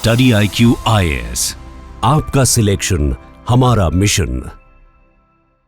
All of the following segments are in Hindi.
स्टडी IQ IAS, आपका सिलेक्शन हमारा मिशन।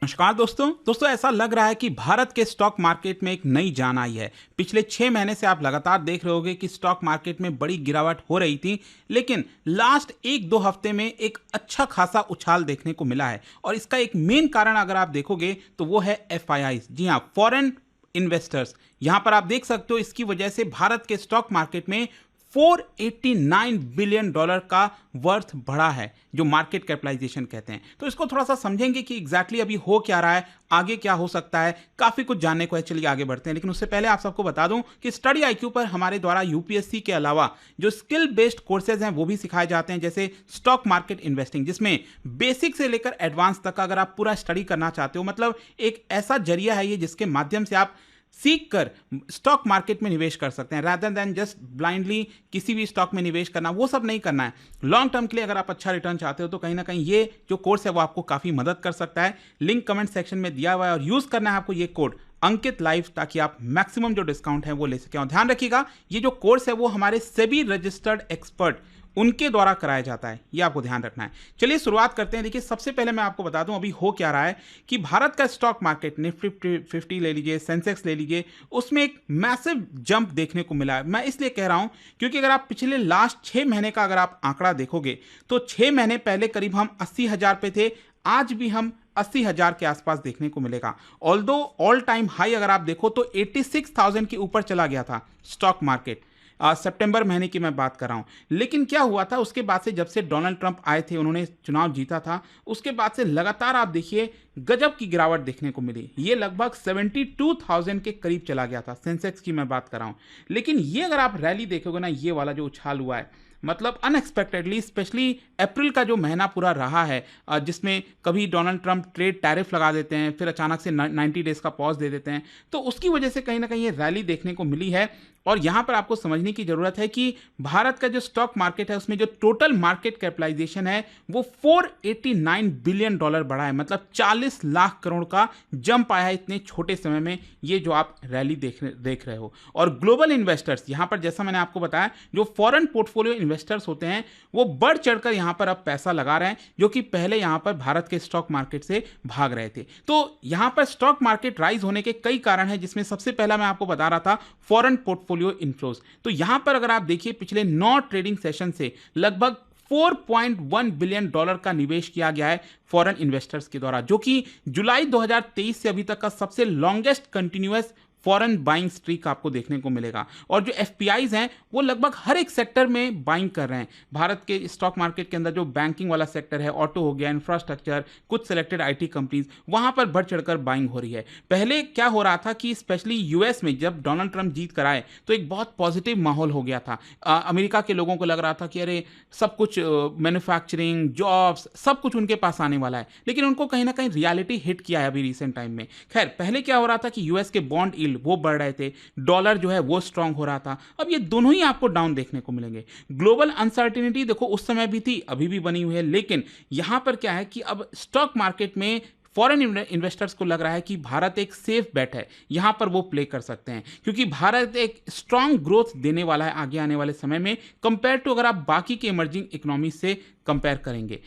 नमस्कार दोस्तों ऐसा लग रहा है कि भारत के स्टॉक मार्केट में एक नई जान आई है। पिछले 6 महीने से आप लगातार देख रहे होंगे कि स्टॉक मार्केट में बड़ी गिरावट हो रही थी, लेकिन लास्ट 1-2 हफ्ते में एक अच्छा खासा उछाल देखने को मिला है। और इसका एक मेन कारण अगर आप देखोगे तो वो है FIIs, जी हाँ, फॉरेन इन्वेस्टर्स। यहां पर आप देख सकते हो इसकी वजह से भारत के स्टॉक मार्केट में $489 बिलियन का वर्थ बढ़ा है, जो मार्केट कैपिटलाइजेशन कहते हैं। तो इसको थोड़ा सा समझेंगे कि एग्जैक्टली अभी हो क्या रहा है, आगे क्या हो सकता है। काफी कुछ जानने को है, चलिए आगे बढ़ते हैं। लेकिन उससे पहले आप सबको बता दूं कि स्टडी IQ पर हमारे द्वारा UPSC के अलावा जो स्किल बेस्ड कोर्सेज हैं वो भी सिखाए जाते हैं, जैसे स्टॉक मार्केट इन्वेस्टिंग, जिसमें बेसिक से लेकर एडवांस तक का अगर आप पूरा स्टडी करना चाहते हो, मतलब एक ऐसा जरिया है ये जिसके माध्यम से आप सीख कर स्टॉक मार्केट में निवेश कर सकते हैं, रादर देन जस्ट ब्लाइंडली किसी भी स्टॉक में निवेश करना। वो सब नहीं करना है। लॉन्ग टर्म के लिए अगर आप अच्छा रिटर्न चाहते हो तो कहीं ना कहीं ये जो कोर्स है वो आपको काफ़ी मदद कर सकता है। लिंक कमेंट सेक्शन में दिया हुआ है और यूज़ करना है आपको ये कोड अंकित लाइव, ताकि आप मैक्सिमम जो डिस्काउंट है वो ले सकें। और ध्यान रखिएगा, ये जो कोर्स है वो हमारे सेबी रजिस्टर्ड एक्सपर्ट उनके द्वारा कराया जाता है, ये आपको ध्यान रखना है। चलिए शुरुआत करते हैं। देखिए, सबसे पहले मैं आपको बता दूं अभी हो क्या रहा है कि भारत का स्टॉक मार्केट निफ्टी 50 ले लीजिए, सेंसेक्स ले लीजिए, उसमें एक मैसिव जंप देखने को मिला है। मैं इसलिए कह रहा हूं क्योंकि अगर आप पिछले लास्ट 6 महीने का अगर आप आंकड़ा देखोगे तो 6 महीने पहले करीब हम 80,000 पे थे, आज भी हम 80,000 के आसपास देखने को मिलेगा। ऑल्दो ऑल टाइम हाई अगर आप देखो तो 86,000 के ऊपर चला गया था स्टॉक मार्केट। सितंबर महीने की मैं बात कर रहा हूं। लेकिन क्या हुआ था उसके बाद से, जब से डोनाल्ड ट्रंप आए थे, उन्होंने चुनाव जीता था, उसके बाद से लगातार आप देखिए गजब की गिरावट देखने को मिली। ये लगभग 72,000 के करीब चला गया था, सेंसेक्स की मैं बात कर रहा हूं। लेकिन ये अगर आप रैली देखोगे ना, ये वाला जो उछाल हुआ है, मतलब अनएक्सपेक्टेडली, स्पेशली अप्रैल का जो महीना पूरा रहा है, जिसमें कभी डोनाल्ड ट्रंप ट्रेड टैरिफ लगा देते हैं, फिर अचानक से 90 डेज का पॉज दे देते हैं, तो उसकी वजह से कहीं ना कहीं ये रैली देखने को मिली है। और यहाँ पर आपको समझने की जरूरत है कि भारत का जो स्टॉक मार्केट है उसमें जो टोटल मार्केट कैपिटलाइजेशन है वो $489 बिलियन बढ़ा है, मतलब 40 लाख करोड़ का जंप आया है इतने छोटे समय में। ये जो आप रैली देख रहे हो। और ग्लोबल इन्वेस्टर्स, यहाँ पर जैसा मैंने आपको बताया, जो फॉरेन पोर्टफोलियो इन्वेस्टर्स होते हैं वो बढ़ चढ़कर यहाँ पर अब पैसा लगा रहे हैं, जो कि पहले यहाँ पर भारत के स्टॉक मार्केट से भाग रहे थे। तो यहाँ पर स्टॉक मार्केट राइज होने के कई कारण हैं, जिसमें सबसे पहला मैं आपको बता रहा था फॉरेन पोर्टफोलियो इनफ्लोज। तो यहां पर अगर आप देखिए पिछले 9 ट्रेडिंग सेशन से लगभग $4.1 बिलियन का निवेश किया गया है फॉरेन इन्वेस्टर्स के द्वारा, जो कि जुलाई 2023 से अभी तक का सबसे longest continuous foreign buying streak आपको देखने को मिलेगा। और जो FPIs हैं वो लगभग हर एक सेक्टर में बाइंग कर रहे हैं। भारत के स्टॉक मार्केट के अंदर जो बैंकिंग वाला सेक्टर है, ऑटो हो गया, इंफ्रास्ट्रक्चर, कुछ सिलेक्टेड IT कंपनीज, वहां पर बढ़ चढ़कर बाइंग हो रही है। पहले क्या हो रहा था कि स्पेशली US में जब डोनाल्ड ट्रंप जीत कर आए तो एक बहुत पॉजिटिव माहौल हो गया था। अमेरिका के लोगों को लग रहा था कि अरे सब कुछ, मैन्युफैक्चरिंग, जॉब्स, सब कुछ उनके पास आने वाला है। लेकिन उनको कहीं ना कहीं रियलिटी हिट किया है अभी रिसेंट टाइम में। खैर, पहले क्या हो रहा था कि US के बॉन्ड वो बढ़ रहे थे, डॉलर जो है वो स्ट्रांग हो रहा था। अब ये दोनों ही आपको डाउन देखने को मिलेंगे। ग्लोबल अनसर्टेनिटी देखो उस समय भी थी, अभी भी बनी हुई है, लेकिन यहां पर क्या है कि अब स्टॉक मार्केट में फॉरेन इन्वेस्टर्स को लग रहा है कि भारत एक सेफ बेट है, यहां पर वो प्ले कर सकते हैं, क्योंकि भारत एक स्ट्रांग ग्रोथ देने वाला है आगे आने वाले समय में, कंपेयर टू अगर आप बाकी के इमर्जिंग इकोनॉमी से कंपेयर करेंगे।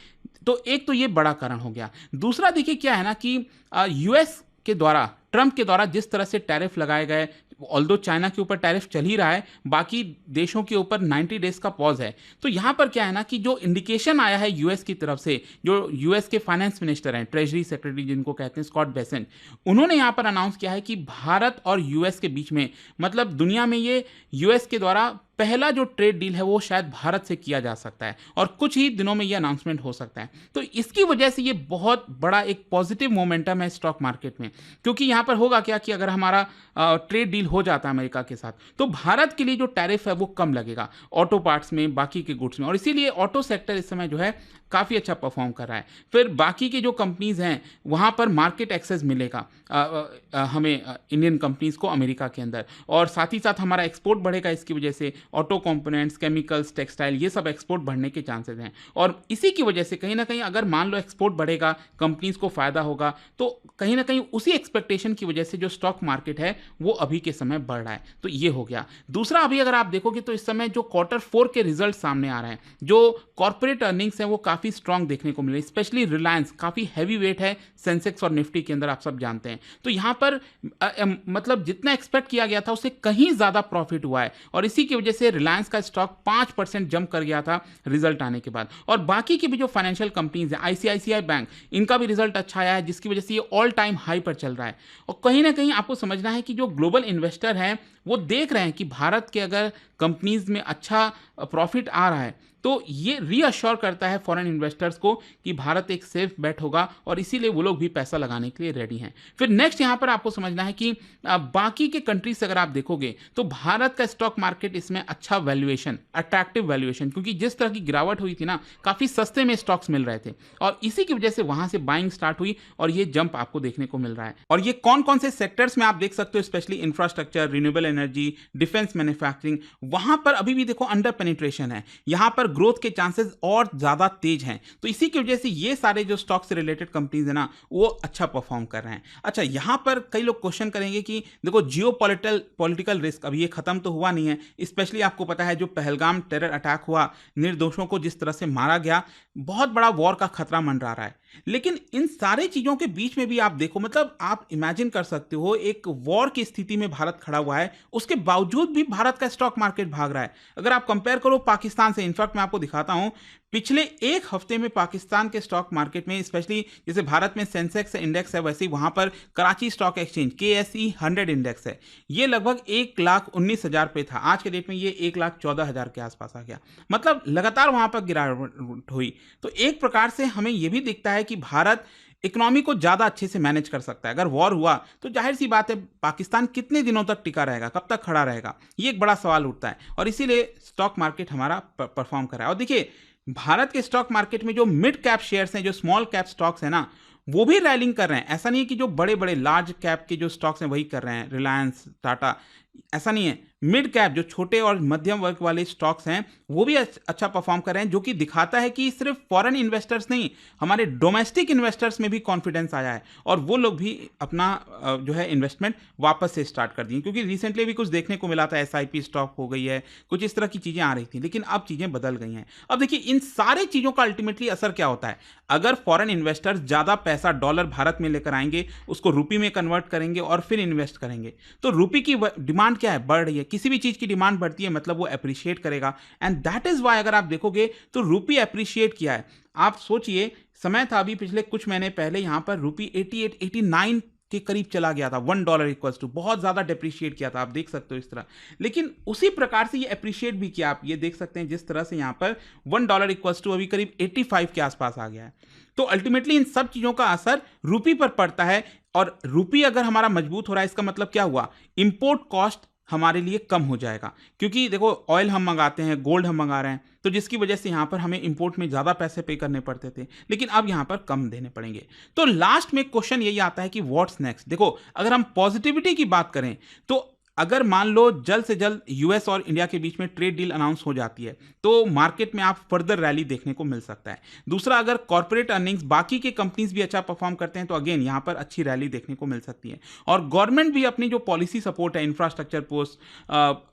तो एक तो ये बड़ा कारण हो गया। दूसरा देखिए क्या है ना कि US के द्वारा, ट्रंप के द्वारा जिस तरह से टैरिफ लगाए गए, ऑल्दो चाइना के ऊपर टैरिफ चल ही रहा है, बाकी देशों के ऊपर 90 डेज का पॉज है। तो यहां पर क्या है ना कि जो इंडिकेशन आया है US की तरफ से, जो US के फाइनेंस मिनिस्टर हैं, ट्रेजरी सेक्रेटरी जिनको कहते हैं, स्कॉट बेसेंट, उन्होंने यहां पर अनाउंस किया है कि भारत और US के बीच में, मतलब दुनिया में ये US के द्वारा पहला जो ट्रेड डील है वो शायद भारत से किया जा सकता है, और कुछ ही दिनों में ये अनाउंसमेंट हो सकता है। तो इसकी वजह से ये बहुत बड़ा एक पॉजिटिव मोमेंटम है स्टॉक मार्केट में, क्योंकि यहां पर होगा क्या कि अगर हमारा ट्रेड डील हो जाता है अमेरिका के साथ, तो भारत के लिए जो टैरिफ है वो कम लगेगा ऑटो पार्ट्स में, बाकी के गुड्स में, और इसीलिए ऑटो सेक्टर इस समय जो है काफ़ी अच्छा परफॉर्म कर रहा है। फिर बाकी की जो कंपनीज हैं वहाँ पर मार्केट एक्सेस मिलेगा हमें इंडियन कंपनीज को अमेरिका के अंदर, और साथ ही साथ हमारा एक्सपोर्ट बढ़ेगा इसकी वजह से, ऑटो कंपोनेंट्स, केमिकल्स, टेक्सटाइल, ये सब एक्सपोर्ट बढ़ने के चांसेस हैं। और इसी की वजह से कहीं ना कहीं अगर मान लो एक्सपोर्ट बढ़ेगा, कंपनीज को फायदा होगा, तो कहीं ना कहीं उसी एक्सपेक्टेशन की वजह से जो स्टॉक मार्केट है वो अभी के समय बढ़ रहा है। तो ये हो गया। दूसरा, अभी अगर आप देखोगे तो इस समय जो Q4 के रिजल्ट सामने आ रहे हैं, जो कॉर्पोरेट अर्निंग्स हैं वो काफ़ी स्ट्रांग देखने को मिल रही है। स्पेशली रिलायंस काफ़ी हैवी वेट है सेंसेक्स और निफ्टी के अंदर, आप सब जानते हैं। तो यहाँ पर मतलब जितना एक्सपेक्ट किया गया था उससे कहीं ज़्यादा प्रॉफिट हुआ है, और इसी की वजह से रिलायंस का स्टॉक 5% जंप कर गया था रिजल्ट आने के बाद। और बाकी की भी जो फाइनेंशियल कंपनीज हैं, ICICI बैंक, इनका भी रिजल्ट अच्छा आया है, जिसकी वजह से ये ऑल टाइम हाई पर चल रहा है। और कहीं ना कहीं आपको समझना है कि जो ग्लोबल इन्वेस्टर हैं वो देख रहे हैं कि भारत के अगर कंपनीज में अच्छा प्रॉफिट आ रहा है तो ये रीअश्योर करता है फॉरेन इन्वेस्टर्स को कि भारत एक सेफ बेट होगा, और इसीलिए वो लोग भी पैसा लगाने के लिए रेडी हैं। फिर नेक्स्ट यहाँ पर आपको समझना है कि बाकी के कंट्रीज से अगर आप देखोगे तो भारत का स्टॉक मार्केट इसमें अच्छा वैल्यूएशन, अट्रैक्टिव वैल्यूएशन, क्योंकि जिस तरह की गिरावट हुई थी ना, काफ़ी सस्ते में स्टॉक्स मिल रहे थे, और इसी की वजह से वहाँ से बाइंग स्टार्ट हुई और ये जंप आपको देखने को मिल रहा है। और ये कौन कौन से सेक्टर्स में आप देख सकते हो, specially infrastructure, renewable energy, defence, manufacturing, वहाँ पर अभी भी देखो अंडर पेनिट्रेशन है, यहाँ पर ग्रोथ के चांसेस और ज्यादा तेज हैं। तो इसी की वजह से ये सारे जो स्टॉक से रिलेटेड कंपनीज है ना वो अच्छा परफॉर्म कर रहे हैं। अच्छा, यहाँ पर कई लोग क्वेश्चन करेंगे कि देखो जियो पॉलिटिकल रिस्क अभी ये खत्म तो हुआ नहीं है। स्पेशली आपको पता है जो पहलगाम टेरर अटैक हुआ, निर्दोषों को जिस तरह से मारा गया, बहुत बड़ा वॉर का खतरा मंडरा रहा है। लेकिन इन सारे चीजों के बीच में भी आप देखो, मतलब आप इमेजिन कर सकते हो एक वॉर की स्थिति में भारत खड़ा हुआ है, उसके बावजूद भी भारत का स्टॉक मार्केट भाग रहा है। अगर आप कंपेयर करो पाकिस्तान से, इनफैक्ट मैं आपको दिखाता हूं, पिछले एक हफ्ते में पाकिस्तान के स्टॉक मार्केट में, स्पेशली जैसे भारत में सेंसेक्स इंडेक्स है वैसे ही वहां पर Karachi stock exchange KSE 100 index है, ये लगभग 1,19,000 पे था, आज के डेट में ये 1,14,000 के आसपास आ गया। मतलब लगातार वहां पर गिरावट हुई। तो एक प्रकार से हमें यह भी दिखता है कि भारत इकोनॉमी को ज्यादा अच्छे से मैनेज कर सकता है। अगर वॉर हुआ तो जाहिर सी बात है पाकिस्तान कितने दिनों तक टिका रहेगा, कब तक खड़ा रहेगा, ये एक बड़ा सवाल उठता है, और इसीलिए स्टॉक मार्केट हमारा परफॉर्म कर रहा है। और देखिए भारत के स्टॉक मार्केट में जो मिड कैप शेयर्स हैं, जो स्मॉल कैप स्टॉक्स हैं ना, वो भी रैलिंग कर रहे हैं। ऐसा नहीं है कि जो बड़े बड़े लार्ज कैप के जो स्टॉक्स हैं वही कर रहे हैं, रिलायंस, टाटा, ऐसा नहीं है। मिड कैप जो छोटे और मध्यम वर्ग वाले स्टॉक्स हैं वो भी अच्छा परफॉर्म कर रहे हैं, जो कि दिखाता है कि सिर्फ फॉरेन इन्वेस्टर्स नहीं, हमारे डोमेस्टिक इन्वेस्टर्स में भी कॉन्फिडेंस आया है, और वो लोग भी अपना जो है इन्वेस्टमेंट वापस से स्टार्ट कर दिए। क्योंकि रिसेंटली भी कुछ देखने को मिला था, SIP स्टॉक हो गई है, कुछ इस तरह की चीज़ें आ रही थी, लेकिन अब चीज़ें बदल गई हैं। अब देखिए इन सारे चीज़ों का अल्टीमेटली असर क्या होता है, अगर फॉरेन इन्वेस्टर्स ज़्यादा पैसा डॉलर भारत में लेकर आएंगे, उसको रुपये में कन्वर्ट करेंगे और फिर इन्वेस्ट करेंगे, तो रुपये की डिमांड क्या है, बढ़ रही है। किसी भी चीज़ की डिमांड बढ़ती है मतलब वो एप्रिशिएट करेगा, एंड दैट इज वाई अगर आप देखोगे तो रुपये एप्रिशिएट किया है। आप सोचिए, समय था अभी पिछले कुछ महीने पहले यहां पर रुपये 88-89 के करीब चला गया था, $1 इक्वल्स टू, बहुत ज्यादा डिप्रिशिएट किया था, आप देख सकते हो इस तरह। लेकिन उसी प्रकार से ये एप्रिशिएट भी किया, आप ये देख सकते हैं जिस तरह से यहां पर $1 इक्वल्स टू अभी करीब 85 के आसपास आ गया है। तो अल्टीमेटली इन सब चीजों का असर रुपये पर पड़ता है, और रुपये अगर हमारा मजबूत हो रहा है इसका मतलब क्या हुआ, इंपोर्ट कॉस्ट हमारे लिए कम हो जाएगा। क्योंकि देखो ऑयल हम मंगाते हैं, गोल्ड हम मंगा रहे हैं, तो जिसकी वजह से यहाँ पर हमें इंपोर्ट में ज़्यादा पैसे पे करने पड़ते थे, लेकिन अब यहाँ पर कम देने पड़ेंगे। तो लास्ट में क्वेश्चन यही आता है कि व्हाट्स नेक्स्ट। देखो अगर हम पॉजिटिविटी की बात करें तो अगर मान लो जल्द से जल्द US और इंडिया के बीच में ट्रेड डील अनाउंस हो जाती है तो मार्केट में आप फर्दर रैली देखने को मिल सकता है। दूसरा, अगर कॉर्पोरेट अर्निंग्स बाकी के कंपनीज भी अच्छा परफॉर्म करते हैं तो अगेन यहाँ पर अच्छी रैली देखने को मिल सकती है। और गवर्नमेंट भी अपनी जो पॉलिसी सपोर्ट है, इंफ्रास्ट्रक्चर पोस्ट,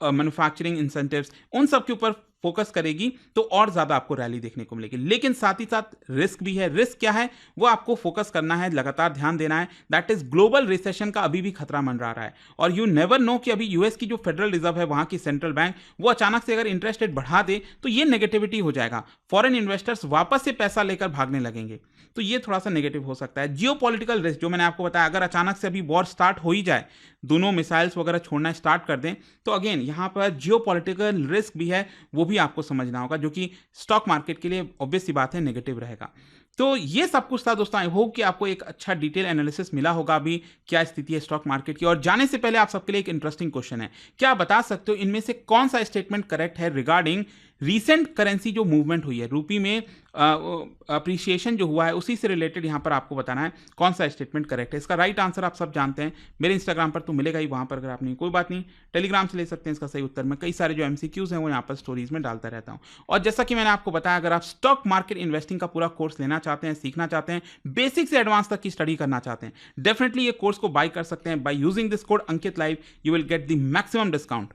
मैन्युफैक्चरिंग इंसेंटिव्स, उन सब के ऊपर फोकस करेगी तो और ज्यादा आपको रैली देखने को मिलेगी। लेकिन साथ ही साथ रिस्क भी है। रिस्क क्या है वो आपको फोकस करना है, लगातार ध्यान देना है। दैट इज ग्लोबल रिसेशन का अभी भी खतरा मंडरा रहा है, और यू नेवर नो कि अभी US की जो फेडरल रिजर्व है, वहां की सेंट्रल बैंक, वो अचानक से अगर इंटरेस्ट रेट बढ़ा दे तो ये नेगेटिविटी हो जाएगा, फॉरेन इन्वेस्टर्स वापस से पैसा लेकर भागने लगेंगे, तो ये थोड़ा सा नेगेटिव हो सकता है। जियोपॉलिटिकल रिस्क जो मैंने आपको बताया, अगर अचानक से अभी वॉर स्टार्ट हो ही जाए, दोनों मिसाइल्स वगैरह छोड़ना स्टार्ट कर दें, तो अगेन यहाँ पर जियोपॉलिटिकल रिस्क भी है, वो भी आपको समझना होगा, जो कि स्टॉक मार्केट के लिए ऑब्वियस सी बात है नेगेटिव रहेगा। तो ये सब कुछ था दोस्तों। आई होप कि आपको एक अच्छा डिटेल एनालिसिस मिला होगा अभी क्या स्थिति है स्टॉक मार्केट की। और जाने से पहले आप सबके लिए एक इंटरेस्टिंग क्वेश्चन है, क्या आप बता सकते हो इनमें से कौन सा स्टेटमेंट करेक्ट है रिगार्डिंग रीसेंट करेंसी जो मूवमेंट हुई है, रूपी में अप्रिसिएशन जो हुआ है उसी से रिलेटेड यहाँ पर आपको बताना है कौन सा स्टेटमेंट करेक्ट है। इसका राइट आंसर आप सब जानते हैं, मेरे इंस्टाग्राम पर तो मिलेगा ही, वहाँ पर अगर आप नहीं, कोई बात नहीं, टेलीग्राम से ले सकते हैं इसका सही उत्तर। मैं कई सारे जो MCQs हैं वो यहाँ पर स्टोरीज में डालता रहता हूँ। और जैसा कि मैंने आपको बताया, अगर आप स्टॉक मार्केट इन्वेस्टिंग का पूरा कोर्स लेना चाहते हैं, सीखना चाहते हैं, बेसिक से एडवांस तक की स्टडी करना चाहते हैं, डेफिनेटली ये कोर्स को बाय कर सकते हैं। By using this code Ankit live you will get the maximum discount.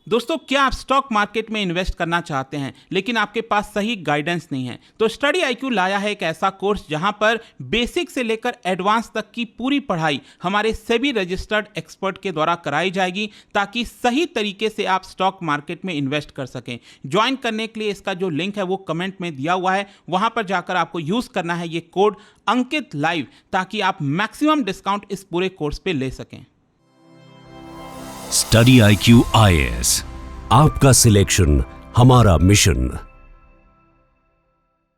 दोस्तों, क्या आप स्टॉक मार्केट में इन्वेस्ट करना चाहते हैं लेकिन आपके पास सही गाइडेंस नहीं है, तो स्टडी IQ लाया है एक ऐसा कोर्स जहां पर बेसिक से लेकर एडवांस तक की पूरी पढ़ाई हमारे सेबी रजिस्टर्ड एक्सपर्ट के द्वारा कराई जाएगी ताकि सही तरीके से आप स्टॉक मार्केट में इन्वेस्ट कर सकें। ज्वाइन करने के लिए इसका जो लिंक है वो कमेंट में दिया हुआ है, वहां पर जाकर आपको यूज करना है ये कोड अंकित लाइव ताकि आप मैक्सिमम डिस्काउंट इस पूरे कोर्स पे ले सकें। स्टडी IQ IAS, आपका सिलेक्शन हमारा मिशन।